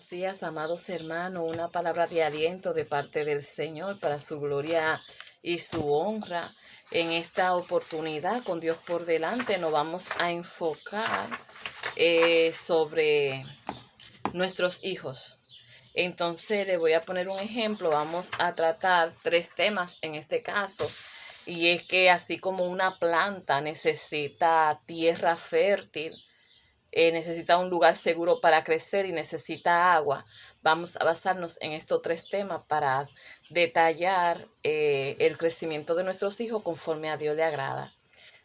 Buenos días, amados hermanos. Una palabra de aliento de parte del Señor para su gloria y su honra. En esta oportunidad, con Dios por delante, nos vamos a enfocar sobre nuestros hijos. Entonces, le voy a poner un ejemplo. Vamos a tratar 3 temas en este caso. Y es que así como una planta necesita tierra fértil, necesita un lugar seguro para crecer y necesita agua. Vamos a basarnos en estos 3 temas para detallar el crecimiento de nuestros hijos conforme a Dios le agrada.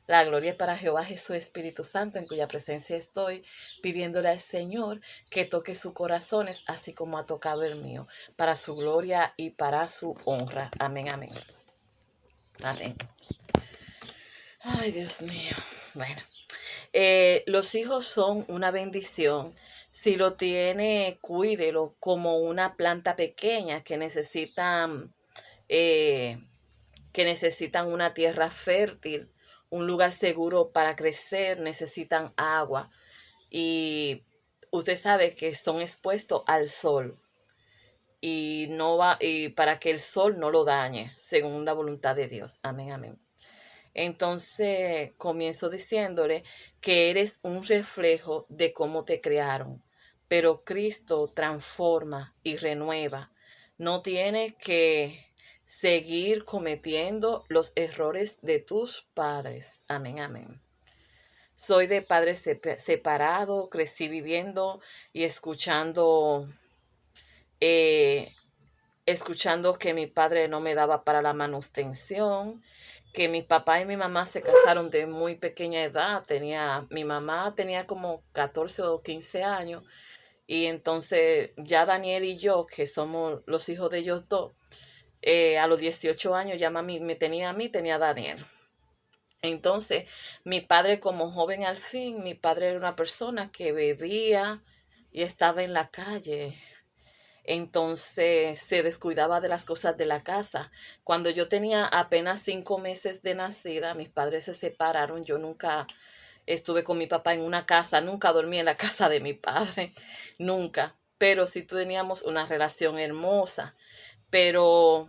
La gloria es para Jehová Jesús Espíritu Santo, en cuya presencia estoy, pidiéndole al Señor que toque sus corazones, así como ha tocado el mío, para su gloria y para su honra. Amén, amén. Amén. Ay, Dios mío. Bueno. Los hijos son una bendición. Si lo tiene, cuídelo como una planta pequeña eh, que necesitan una tierra fértil, un lugar seguro para crecer, necesitan agua. Y usted sabe que son expuestos al sol y para que el sol no lo dañe, según la voluntad de Dios. Amén, amén. Entonces comienzo diciéndole que eres un reflejo de cómo te crearon, pero Cristo transforma y renueva. No tienes que seguir cometiendo los errores de tus padres. Amén, amén. Soy de padres separados, crecí viviendo y eh, escuchando que mi padre no me daba para la manutención, que mi papá y mi mamá se casaron de muy pequeña edad. Mi mamá tenía como 14 o 15 años y entonces ya Daniel y yo, que somos los hijos de ellos dos, a los 18 años ya mami me tenía a mí, tenía a Daniel. Entonces, mi padre como joven al fin, mi padre era una persona que bebía y estaba en la calle. Entonces se descuidaba de las cosas de la casa. Cuando yo tenía apenas 5 meses de nacida, mis padres se separaron. Yo nunca estuve con mi papá en una casa, nunca dormí en la casa de mi padre, nunca. Pero sí teníamos una relación hermosa. Pero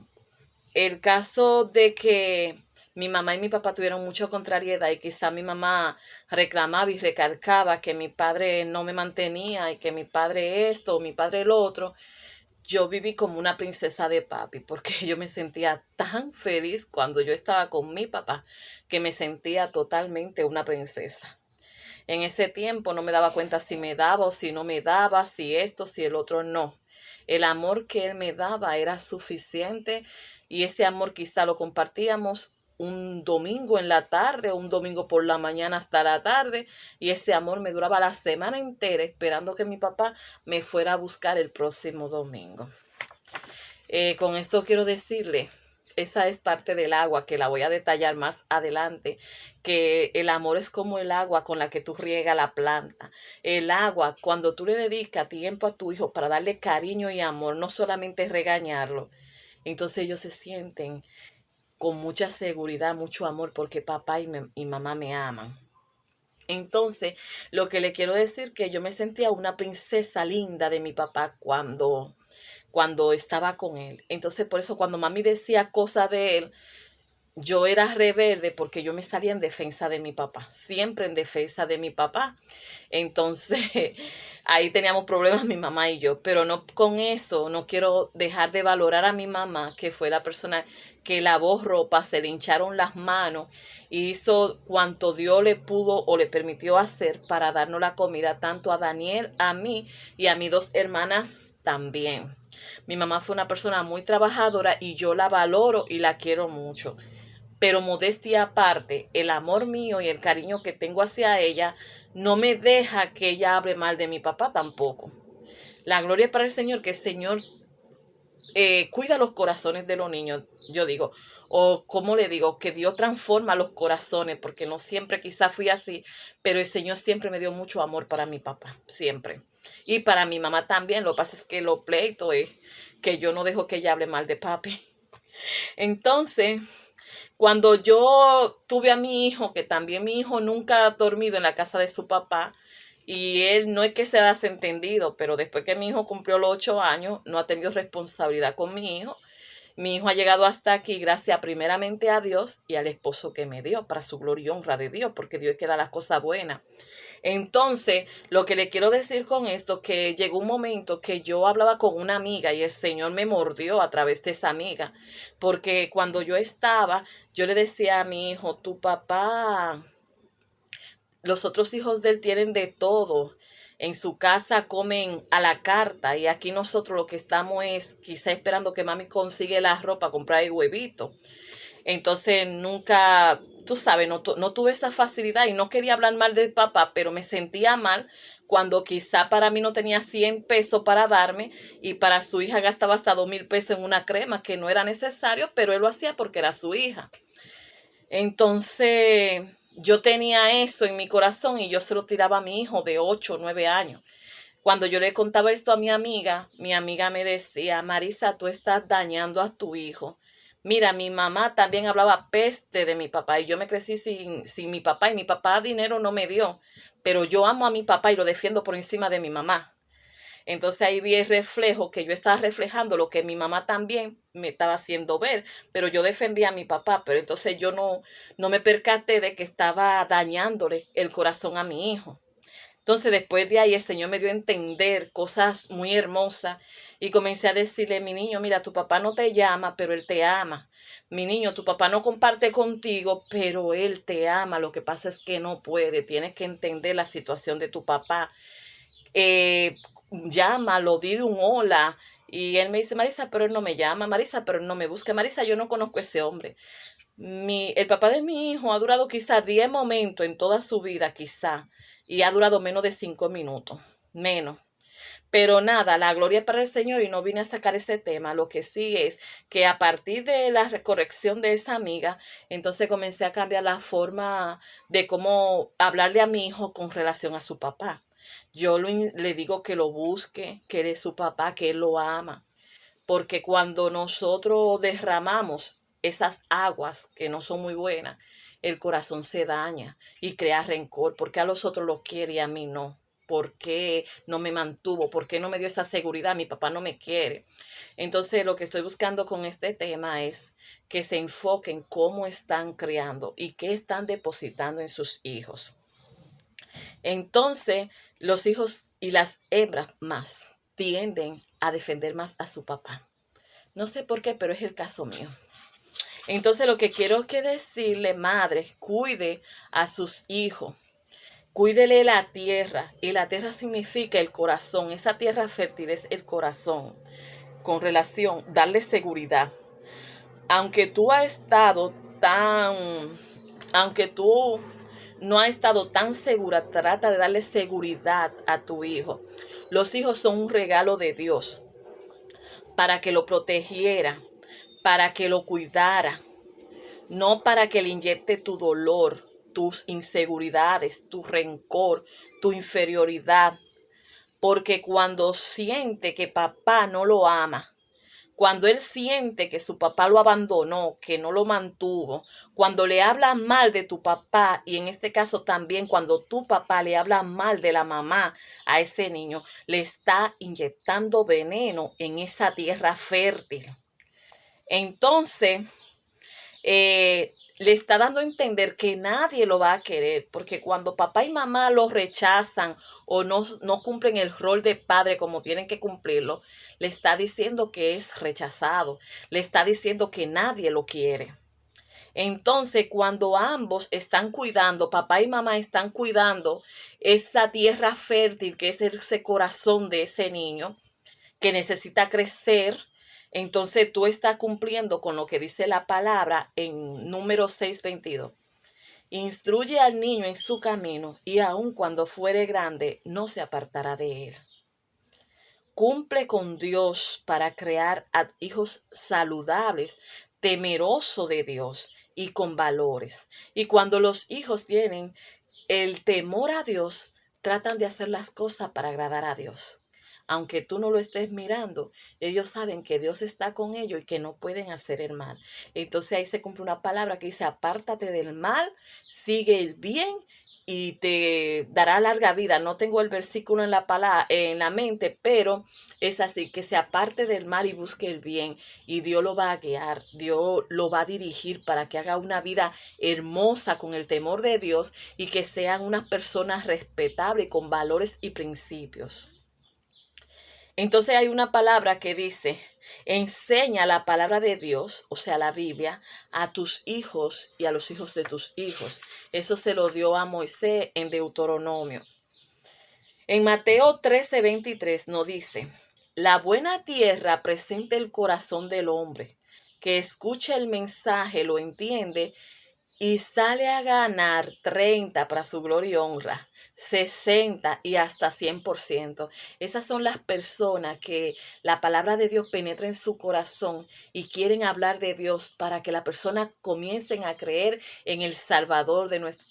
el caso de que mi mamá y mi papá tuvieron mucha contrariedad y quizá mi mamá reclamaba y recalcaba que mi padre no me mantenía y que mi padre esto o mi padre lo otro, yo viví como una princesa de papi, porque yo me sentía tan feliz cuando yo estaba con mi papá, que me sentía totalmente una princesa. En ese tiempo no me daba cuenta si me daba o si no me daba, si esto, si el otro, no. El amor que él me daba era suficiente y ese amor quizá lo compartíamos un domingo en la tarde o un domingo por la mañana hasta la tarde, y ese amor me duraba la semana entera esperando que mi papá me fuera a buscar el próximo domingo. Con esto quiero decirle, esa es parte del agua que la voy a detallar más adelante, que el amor es como el agua con la que tú riegas la planta. El agua, cuando tú le dedicas tiempo a tu hijo para darle cariño y amor, no solamente regañarlo, entonces ellos se sienten con mucha seguridad, mucho amor, porque papá y mamá me aman. Entonces, lo que le quiero decir que yo me sentía una princesa linda de mi papá cuando estaba con él. Entonces, por eso cuando mami decía cosas de él, yo era rebelde porque yo me salía en defensa de mi papá, siempre en defensa de mi papá. Entonces, ahí teníamos problemas mi mamá y yo, pero no con eso, no quiero dejar de valorar a mi mamá, que fue la persona que lavó ropa, se le hincharon las manos y hizo cuanto Dios le pudo o le permitió hacer para darnos la comida, tanto a Daniel, a mí y a mis 2 hermanas también. Mi mamá fue una persona muy trabajadora y yo la valoro y la quiero mucho. Pero modestia aparte, el amor mío y el cariño que tengo hacia ella no me deja que ella hable mal de mi papá tampoco. La gloria es para el Señor, que el Señor cuida los corazones de los niños, yo digo, o como le digo, que Dios transforma los corazones, porque no siempre quizás fui así, pero el Señor siempre me dio mucho amor para mi papá, siempre. Y para mi mamá también. Lo que pasa es que lo pleito es que yo no dejo que ella hable mal de papi. Entonces, cuando yo tuve a mi hijo, que también mi hijo nunca ha dormido en la casa de su papá, Y él no es que sea desentendido, pero después que mi hijo cumplió los 8 años, no ha tenido responsabilidad con mi hijo. Mi hijo ha llegado hasta aquí gracias primeramente a Dios y al esposo que me dio, para su gloria y honra de Dios, porque Dios es que da las cosas buenas. Entonces, lo que le quiero decir con esto, que llegó un momento que yo hablaba con una amiga y el Señor me mordió a través de esa amiga, porque cuando yo estaba, yo le decía a mi hijo, tu papá, los otros hijos de él tienen de todo. En su casa comen a la carta y aquí nosotros lo que estamos es quizá esperando que mami consigue la ropa, comprar el huevito. Entonces nunca, tú sabes, no tuve esa facilidad y no quería hablar mal del papá, pero me sentía mal cuando quizá para mí no tenía 100 pesos para darme y para su hija gastaba hasta 2,000 pesos en una crema que no era necesario, pero él lo hacía porque era su hija. Entonces yo tenía eso en mi corazón y yo se lo tiraba a mi hijo de 8 o 9 años. Cuando yo le contaba esto a mi amiga me decía, Marisa, tú estás dañando a tu hijo. Mira, mi mamá también hablaba peste de mi papá y yo me crecí sin mi papá y mi papá dinero no me dio, pero yo amo a mi papá y lo defiendo por encima de mi mamá. Entonces ahí vi el reflejo que yo estaba reflejando lo que mi mamá también me estaba haciendo ver, pero yo defendía a mi papá, pero entonces yo no me percaté de que estaba dañándole el corazón a mi hijo. Entonces después de ahí el Señor me dio a entender cosas muy hermosas y comencé a decirle, mi niño, mira, tu papá no te llama, pero él te ama. Mi niño, tu papá no comparte contigo, pero él te ama. Lo que pasa es que no puede. Tienes que entender la situación de tu papá. eh, Llámalo, dile un hola. Y él me dice, Marisa, pero él no me llama, Marisa, pero él no me busca, Marisa, yo no conozco a ese hombre. El papá de mi hijo ha durado quizá 10 momentos en toda su vida, quizá, y ha durado menos de 5 minutos, menos. Pero nada, la gloria es para el Señor y no vine a sacar ese tema. Lo que sí es que a partir de la corrección de esa amiga, entonces comencé a cambiar la forma de cómo hablarle a mi hijo con relación a su papá. Le digo que lo busque, que él es su papá, que él lo ama. Porque cuando nosotros derramamos esas aguas que no son muy buenas, el corazón se daña y crea rencor. ¿Por qué a los otros los quiere y a mí no? ¿Por qué no me mantuvo? ¿Por qué no me dio esa seguridad? Mi papá no me quiere. Entonces, lo que estoy buscando con este tema es que se enfoquen cómo están criando y qué están depositando en sus hijos. Entonces, los hijos y las hembras más tienden a defender más a su papá. No sé por qué, pero es el caso mío. Entonces, lo que quiero que decirle, madre, cuide a sus hijos. Cuídele la tierra. Y la tierra significa el corazón. Esa tierra fértil es el corazón. Con relación, darle seguridad. Aunque tú has estado tan, aunque tú no has estado tan segura, trata de darle seguridad a tu hijo. Los hijos son un regalo de Dios para que lo protegiera, para que lo cuidara, no para que le inyecte tu dolor, tus inseguridades, tu rencor, tu inferioridad. Porque cuando siente que papá no lo ama, cuando él siente que su papá lo abandonó, que no lo mantuvo, cuando le habla mal de tu papá y en este caso también cuando tu papá le habla mal de la mamá a ese niño, le está inyectando veneno en esa tierra fértil. Entonces, le está dando a entender que nadie lo va a querer, porque cuando papá y mamá lo rechazan o no cumplen el rol de padre como tienen que cumplirlo, le está diciendo que es rechazado, le está diciendo que nadie lo quiere. Entonces, cuando ambos están cuidando, papá y mamá están cuidando esa tierra fértil que es ese corazón de ese niño, que necesita crecer, entonces tú estás cumpliendo con lo que dice la palabra en número 6:22. Instruye al niño en su camino y aun cuando fuere grande no se apartará de él. Cumple con Dios para crear a hijos saludables, temerosos de Dios y con valores. Y cuando los hijos tienen el temor a Dios, tratan de hacer las cosas para agradar a Dios. Aunque tú no lo estés mirando, ellos saben que Dios está con ellos y que no pueden hacer el mal. Entonces ahí se cumple una palabra que dice, apártate del mal, sigue el bien y te dará larga vida. No tengo el versículo en la mente, pero es así, que se aparte del mal y busque el bien, y Dios lo va a guiar, Dios lo va a dirigir para que haga una vida hermosa con el temor de Dios y que sean unas personas respetables con valores y principios. Entonces hay una palabra que dice, enseña la palabra de Dios, o sea, la Biblia, a tus hijos y a los hijos de tus hijos. Eso se lo dio a Moisés en Deuteronomio. En Mateo 13:23 nos dice, la buena tierra presenta el corazón del hombre, que escucha el mensaje, lo entiende y sale a ganar 30 para su gloria y honra, 60 y hasta 100%. Esas son las personas que la palabra de Dios penetra en su corazón y quieren hablar de Dios para que la persona comiencen a creer en el Salvador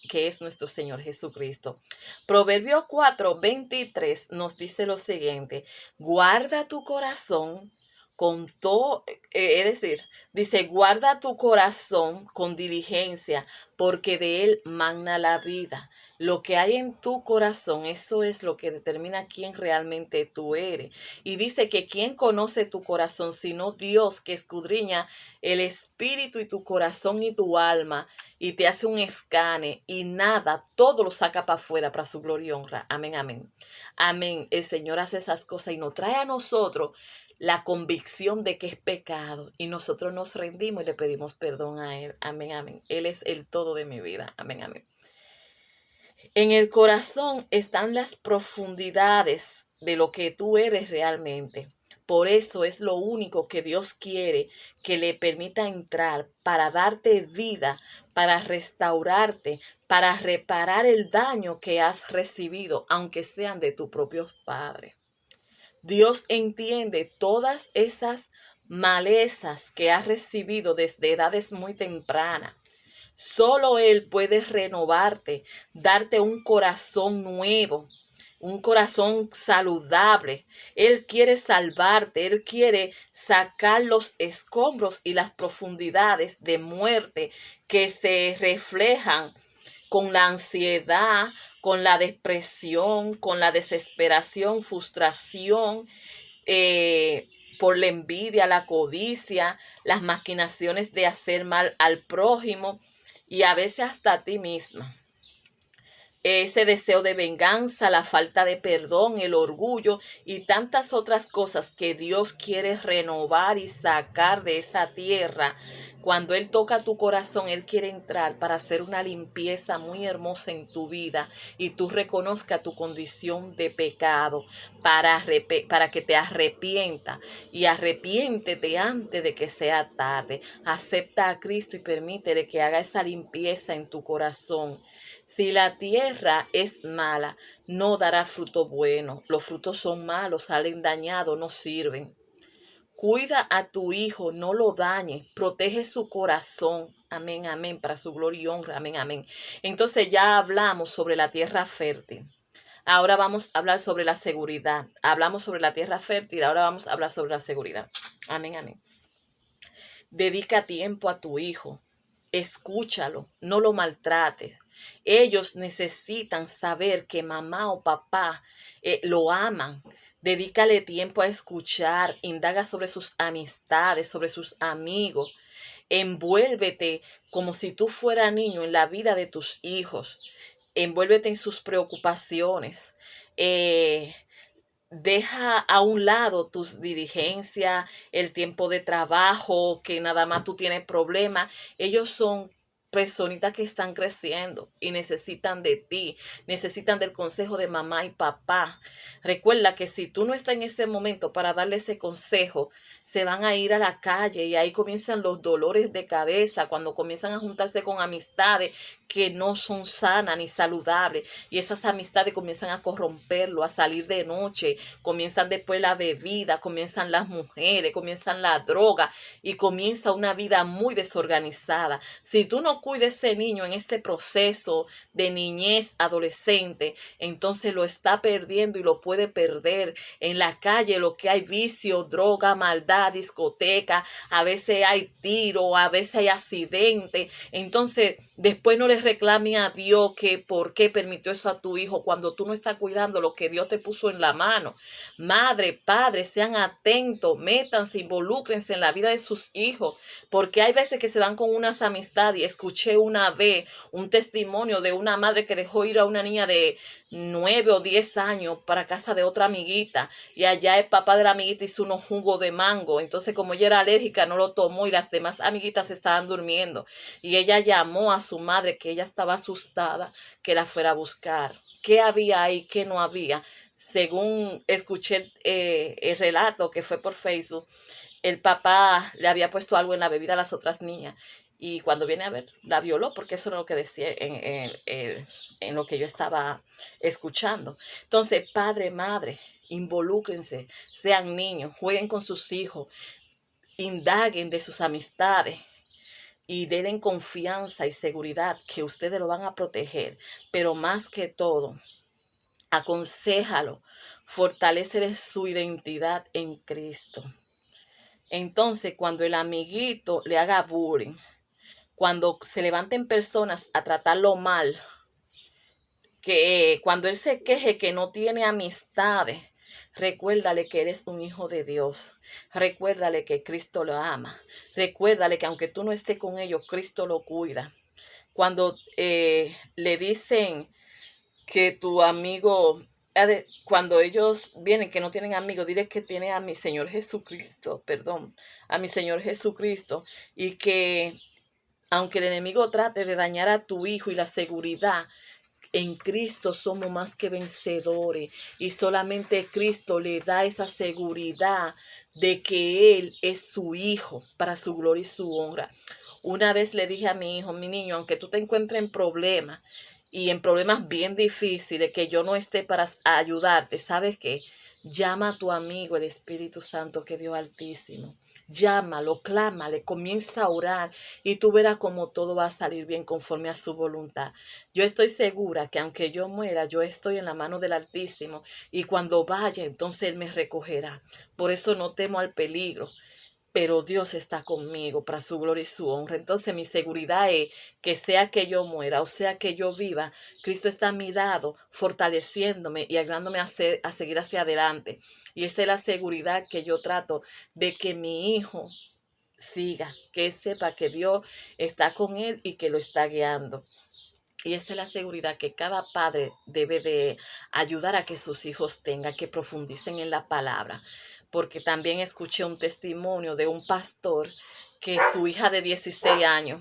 que es nuestro Señor Jesucristo. Proverbio 4:23 nos dice lo siguiente, guarda tu corazón con todo, es decir, dice, guarda tu corazón con diligencia, porque de él mana la vida. Lo que hay en tu corazón, eso es lo que determina quién realmente tú eres. Y dice que quién conoce tu corazón, sino Dios, que escudriña el espíritu y tu corazón y tu alma, y te hace un escane, y nada, todo lo saca para afuera para su gloria y honra. Amén, amén. Amén. El Señor hace esas cosas y nos trae a nosotros la convicción de que es pecado y nosotros nos rendimos y le pedimos perdón a Él. Amén, amén. Él es el todo de mi vida. Amén, amén. En el corazón están las profundidades de lo que tú eres realmente. Por eso es lo único que Dios quiere que le permita entrar para darte vida, para restaurarte, para reparar el daño que has recibido, aunque sean de tus propios padres. Dios entiende todas esas malezas que has recibido desde edades muy tempranas. Solo Él puede renovarte, darte un corazón nuevo, un corazón saludable. Él quiere salvarte, Él quiere sacar los escombros y las profundidades de muerte que se reflejan con la ansiedad, con la depresión, con la desesperación, frustración, por la envidia, la codicia, las maquinaciones de hacer mal al prójimo y a veces hasta a ti misma. Ese deseo de venganza, la falta de perdón, el orgullo y tantas otras cosas que Dios quiere renovar y sacar de esa tierra. Cuando Él toca tu corazón, Él quiere entrar para hacer una limpieza muy hermosa en tu vida y tú reconozcas tu condición de pecado para que te arrepienta y arrepiéntete antes de que sea tarde. Acepta a Cristo y permítele que haga esa limpieza en tu corazón. Si la tierra es mala, no dará fruto bueno. Los frutos son malos, salen dañados, no sirven. Cuida a tu hijo, no lo dañes, protege su corazón. Amén, amén, para su gloria y honra. Amén, amén. Entonces ya hablamos sobre la tierra fértil. Ahora vamos a hablar sobre la seguridad. Hablamos sobre la tierra fértil, ahora vamos a hablar sobre la seguridad. Amén, amén. Dedica tiempo a tu hijo. Escúchalo, no lo maltrates. Ellos necesitan saber que mamá o papá lo aman. Dedícale tiempo a escuchar, indaga sobre sus amistades, sobre sus amigos. Envuélvete como si tú fueras niño en la vida de tus hijos. Envuélvete en sus preocupaciones. Deja a un lado tus diligencias, el tiempo de trabajo, que nada más tú tienes problemas. Ellos son personitas que están creciendo y necesitan de ti, necesitan del consejo de mamá y papá. Recuerda que si tú no estás en ese momento para darle ese consejo, se van a ir a la calle y ahí comienzan los dolores de cabeza, cuando comienzan a juntarse con amistades que no son sanas ni saludables y esas amistades comienzan a corromperlo, a salir de noche, comienzan después la bebida, comienzan las mujeres, comienzan la droga y comienza una vida muy desorganizada. Si tú no cuidas ese niño en este proceso de niñez adolescente, entonces lo está perdiendo y lo puede perder. En la calle lo que hay vicio, droga, maldad, discoteca, a veces hay tiro, a veces hay accidente. Entonces Después no le reclame a Dios que por qué permitió eso a tu hijo cuando tú no estás cuidando lo que Dios te puso en la mano. Madre, padre, sean atentos, métanse, involúcrense en la vida de sus hijos, porque hay veces que se van con unas amistades. Y escuché una vez un testimonio de una madre que dejó ir a una niña de 9 o 10 años para casa de otra amiguita, y allá el papá de la amiguita hizo unos jugos de mango. Entonces, como ella era alérgica, no lo tomó y las demás amiguitas estaban durmiendo, y ella llamó a su madre, que ella estaba asustada, que la fuera a buscar. ¿Qué había ahí? ¿Qué no había? Según escuché el relato que fue por Facebook, el papá le había puesto algo en la bebida a las otras niñas, y cuando viene a ver, la violó, porque eso era lo que decía en lo que yo estaba escuchando. Entonces, padre, madre, involúcrense, sean niños, jueguen con sus hijos, indaguen de sus amistades y denle confianza y seguridad que ustedes lo van a proteger. Pero más que todo, aconséjalo, fortalécele su identidad en Cristo. Entonces, cuando el amiguito le haga bullying, cuando se levanten personas a tratarlo mal, que cuando él se queje que no tiene amistades, recuérdale que eres un hijo de Dios. Recuérdale que Cristo lo ama. Recuérdale que aunque tú no estés con ellos, Cristo lo cuida. Cuando le dicen que tu amigo, cuando ellos vienen que no tienen amigos, dile que tiene a mi Señor Jesucristo, perdón, a mi Señor Jesucristo, y que aunque el enemigo trate de dañar a tu hijo y la seguridad, en Cristo somos más que vencedores, y solamente Cristo le da esa seguridad de que Él es su hijo para su gloria y su honra. Una vez le dije a mi hijo, mi niño, aunque tú te encuentres en problemas y en problemas bien difíciles, que yo no esté para ayudarte, ¿sabes qué? Llama a tu amigo el Espíritu Santo, que Dios Altísimo. Llámalo, clámale, comienza a orar, y tú verás cómo todo va a salir bien conforme a su voluntad. Yo estoy segura que aunque yo muera, yo estoy en la mano del Altísimo, y cuando vaya, entonces Él me recogerá. Por eso no temo al peligro, pero Dios está conmigo para su gloria y su honra. Entonces mi seguridad es que sea que yo muera o sea que yo viva, Cristo está a mi lado, fortaleciéndome y ayudándome a seguir hacia adelante. Y esa es la seguridad que yo trato de que mi hijo siga, que él sepa que Dios está con él y que lo está guiando. Y esa es la seguridad que cada padre debe de ayudar a que sus hijos tengan, que profundicen en la palabra. Porque también escuché un testimonio de un pastor que su hija de 16 años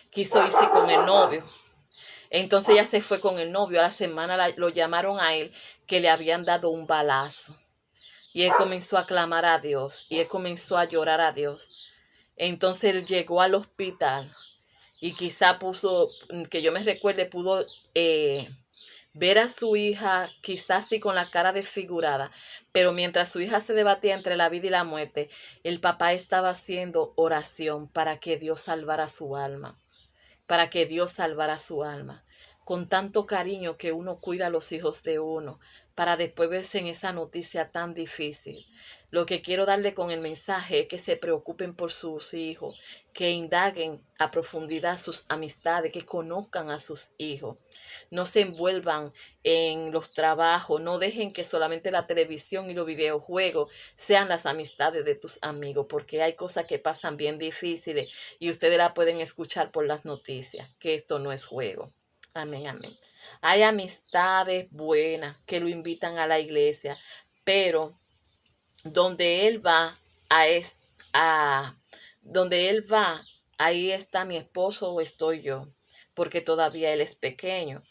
quiso irse con el novio. Entonces ella se fue con el novio. A la semana lo llamaron a él que le habían dado un balazo. Y él comenzó a clamar a Dios. Y él comenzó a llorar a Dios. Entonces él llegó al hospital. Y quizá puso, que yo me recuerde, pudo ver a su hija quizás sí con la cara desfigurada, pero mientras su hija se debatía entre la vida y la muerte, el papá estaba haciendo oración para que Dios salvara su alma, para que Dios salvara su alma. Con tanto cariño que uno cuida a los hijos de uno, para después verse en esa noticia tan difícil. Lo que quiero darle con el mensaje es que se preocupen por sus hijos, que indaguen a profundidad sus amistades, que conozcan a sus hijos. No se envuelvan en los trabajos, no dejen que solamente la televisión y los videojuegos sean las amistades de tus amigos, porque hay cosas que pasan bien difíciles y ustedes la pueden escuchar por las noticias, que esto no es juego. Amén, amén. Hay amistades buenas que lo invitan a la iglesia, pero donde él va, a, es, a donde él va, ahí está mi esposo o estoy yo, porque todavía él es pequeño.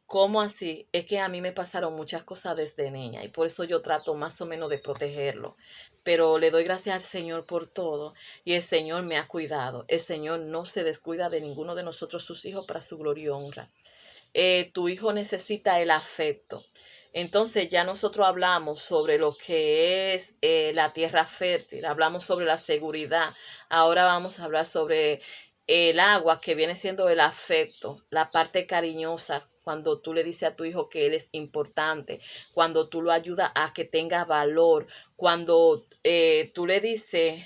¿Cómo así? Es que a mí me pasaron muchas cosas desde niña, y por eso yo trato más o menos de protegerlo. Pero le doy gracias al Señor por todo, y el Señor me ha cuidado. El Señor no se descuida de ninguno de nosotros, sus hijos, para su gloria y honra. Tu hijo necesita el afecto. Entonces ya nosotros hablamos sobre lo que es la tierra fértil, hablamos sobre la seguridad. Ahora vamos a hablar sobre el agua, que viene siendo el afecto, la parte cariñosa, cuando tú le dices a tu hijo que él es importante, cuando tú lo ayudas a que tenga valor, cuando tú le dices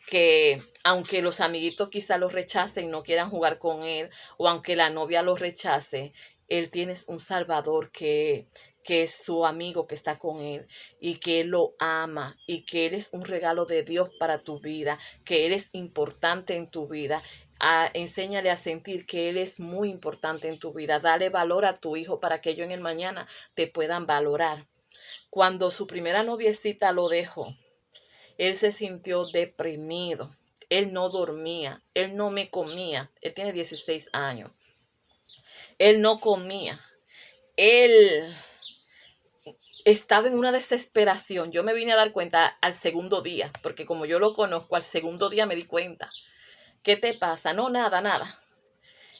que aunque los amiguitos quizá lo rechacen, no quieran jugar con él, o aunque la novia lo rechace, él tiene un Salvador que es su amigo que está con él y que él lo ama y que él es un regalo de Dios para tu vida, que él es importante en tu vida. Enséñale a sentir que él es muy importante en tu vida. Dale valor a tu hijo para que ellos en el mañana te puedan valorar. Cuando su primera noviecita lo dejó, él se sintió deprimido. Él no dormía, él no me comía. Él tiene 16 años. Él no comía. Él estaba en una desesperación. Yo me vine a dar cuenta al segundo día, porque como yo lo conozco, al segundo día me di cuenta. ¿Qué te pasa? No, nada, nada.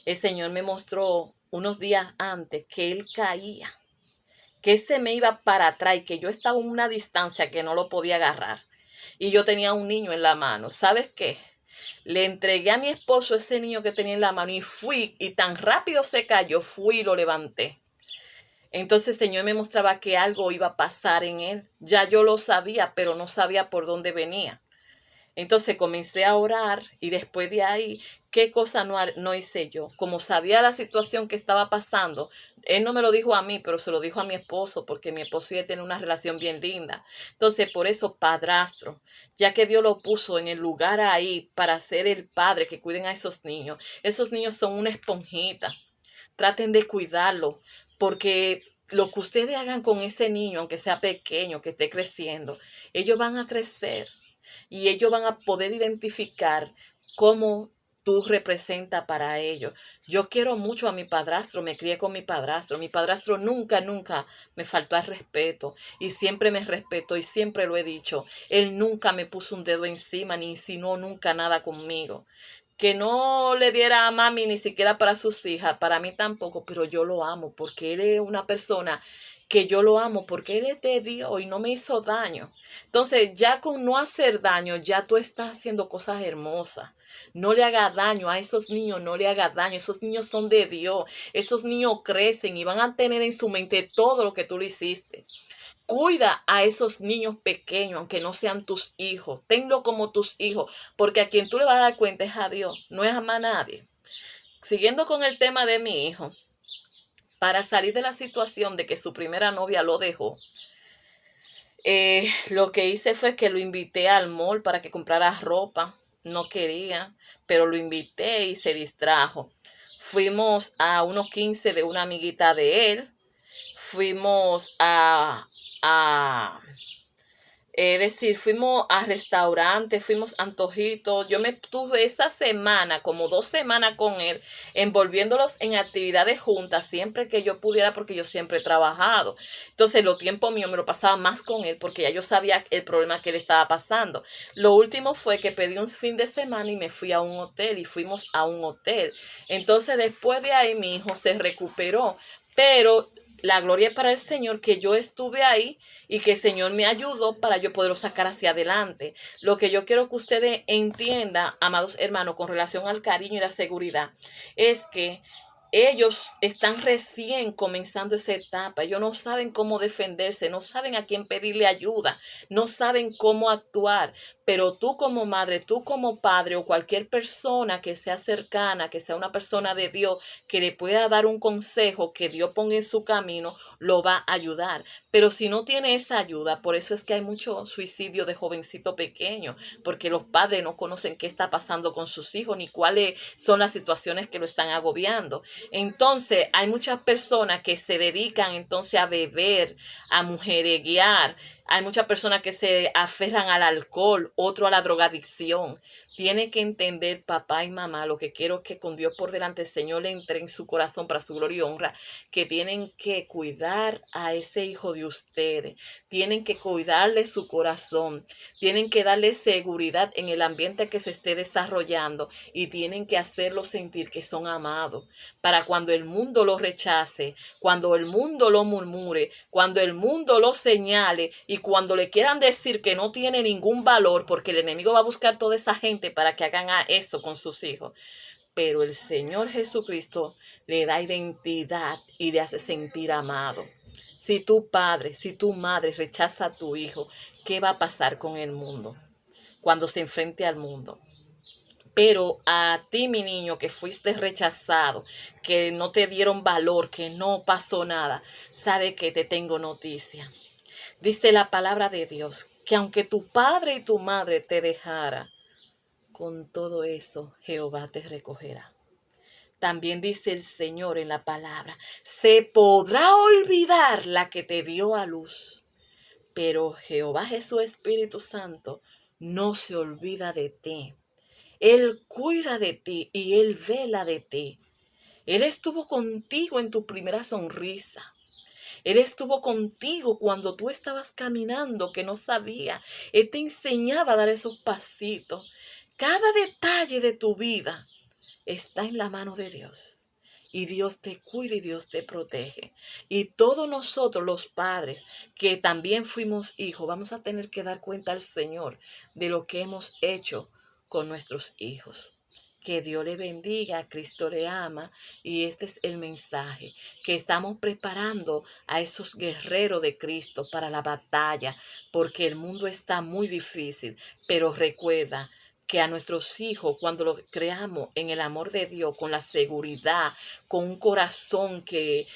El Señor me mostró unos días antes que él caía, que se me iba para atrás y que yo estaba en una distancia que no lo podía agarrar. Y yo tenía un niño en la mano. ¿Sabes qué? Le entregué a mi esposo ese niño que tenía en la mano y fui, y tan rápido se cayó, fui y lo levanté. Entonces el Señor me mostraba que algo iba a pasar en él. Ya yo lo sabía, pero no sabía por dónde venía. Entonces comencé a orar y después de ahí, ¿qué cosa no hice yo? Como sabía la situación que estaba pasando, él no me lo dijo a mí, pero se lo dijo a mi esposo, porque mi esposo ya tiene una relación bien linda. Entonces, por eso, padrastro, ya que Dios lo puso en el lugar ahí para ser el padre que cuiden a esos niños son una esponjita. Traten de cuidarlo, porque lo que ustedes hagan con ese niño, aunque sea pequeño, que esté creciendo, ellos van a crecer y ellos van a poder identificar cómo tú representas para ellos. Yo quiero mucho a mi padrastro, me crié con mi padrastro. Mi padrastro nunca, nunca me faltó al respeto y siempre me respetó y siempre lo he dicho. Él nunca me puso un dedo encima ni insinuó nunca nada conmigo. Que no le diera a mami ni siquiera para sus hijas, para mí tampoco, pero yo lo amo porque él es una persona que yo lo amo porque él es de Dios y no me hizo daño. Entonces, ya con no hacer daño, ya tú estás haciendo cosas hermosas. No le haga daño a esos niños, no le haga daño. Esos niños son de Dios. Esos niños crecen y van a tener en su mente todo lo que tú le hiciste. Cuida a esos niños pequeños, aunque no sean tus hijos. Tenlo como tus hijos, porque a quien tú le vas a dar cuenta es a Dios, no es a más nadie. Siguiendo con el tema de mi hijo, para salir de la situación de que su primera novia lo dejó, lo que hice fue que lo invité al mall para que comprara ropa. No quería, pero lo invité y se distrajo. Fuimos a unos 15 de una amiguita de él. Fuimos a Es decir, fuimos a restaurantes, fuimos a antojitos. Yo me tuve esa semana, como 2 semanas con él, envolviéndolos en actividades juntas, siempre que yo pudiera, porque yo siempre he trabajado. Entonces, los tiempos míos me lo pasaba más con él, porque ya yo sabía el problema que él estaba pasando. Lo último fue que pedí un fin de semana y me fui a un hotel y fuimos a un hotel. Entonces, después de ahí, mi hijo se recuperó, pero la gloria es para el Señor que yo estuve ahí y que el Señor me ayudó para yo poderlo sacar hacia adelante. Lo que yo quiero que ustedes entiendan, amados hermanos, con relación al cariño y la seguridad, es que ellos están recién comenzando esa etapa. Ellos no saben cómo defenderse, no saben a quién pedirle ayuda, no saben cómo actuar. Pero tú como madre, tú como padre o cualquier persona que sea cercana, que sea una persona de Dios, que le pueda dar un consejo que Dios ponga en su camino, lo va a ayudar. Pero si no tiene esa ayuda, por eso es que hay mucho suicidio de jovencito pequeño, porque los padres no conocen qué está pasando con sus hijos ni cuáles son las situaciones que lo están agobiando. Entonces, hay muchas personas que se dedican entonces a beber, a mujereguear. Hay muchas personas que se aferran al alcohol, otro a la drogadicción. Tiene que entender, papá y mamá, lo que quiero es que con Dios por delante el Señor le entre en su corazón para su gloria y honra, que tienen que cuidar a ese hijo de ustedes, tienen que cuidarle su corazón, tienen que darle seguridad en el ambiente que se esté desarrollando y tienen que hacerlo sentir que son amados, para cuando el mundo lo rechace, cuando el mundo lo murmure, cuando el mundo lo señale y cuando le quieran decir que no tiene ningún valor, porque el enemigo va a buscar toda esa gente para que hagan esto con sus hijos. Pero el Señor Jesucristo le da identidad y le hace sentir amado. Si tu padre, si tu madre rechaza a tu hijo, ¿qué va a pasar con el mundo? cuando se enfrente al mundo. Pero a ti, mi niño, que fuiste rechazado, que no te dieron valor, que no pasó nada, sabe que te tengo noticia. Dice la palabra de Dios, que aunque tu padre y tu madre te dejara, con todo eso Jehová te recogerá. También dice el Señor en la palabra, se podrá olvidar la que te dio a luz, pero Jehová Jesús Espíritu Santo no se olvida de ti. Él cuida de ti y Él vela de ti. Él estuvo contigo en tu primera sonrisa. Él estuvo contigo cuando tú estabas caminando que no sabía. Él te enseñaba a dar esos pasitos. Cada detalle de tu vida está en la mano de Dios. Y Dios te cuida y Dios te protege. Y todos nosotros, los padres, que también fuimos hijos, vamos a tener que dar cuenta al Señor de lo que hemos hecho con nuestros hijos. Que Dios le bendiga, Cristo le ama y este es el mensaje, que estamos preparando a esos guerreros de Cristo para la batalla, porque el mundo está muy difícil, pero recuerda que a nuestros hijos, cuando los creamos en el amor de Dios, con la seguridad, con un corazón que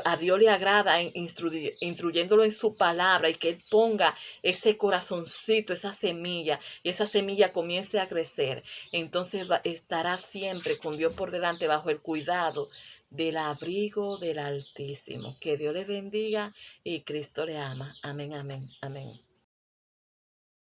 a Dios le agrada, instruyéndolo en su palabra y que Él ponga ese corazoncito, esa semilla, y esa semilla comience a crecer, entonces estará siempre con Dios por delante bajo el cuidado del abrigo del Altísimo. Que Dios les bendiga y Cristo le ama. Amén, amén, amén.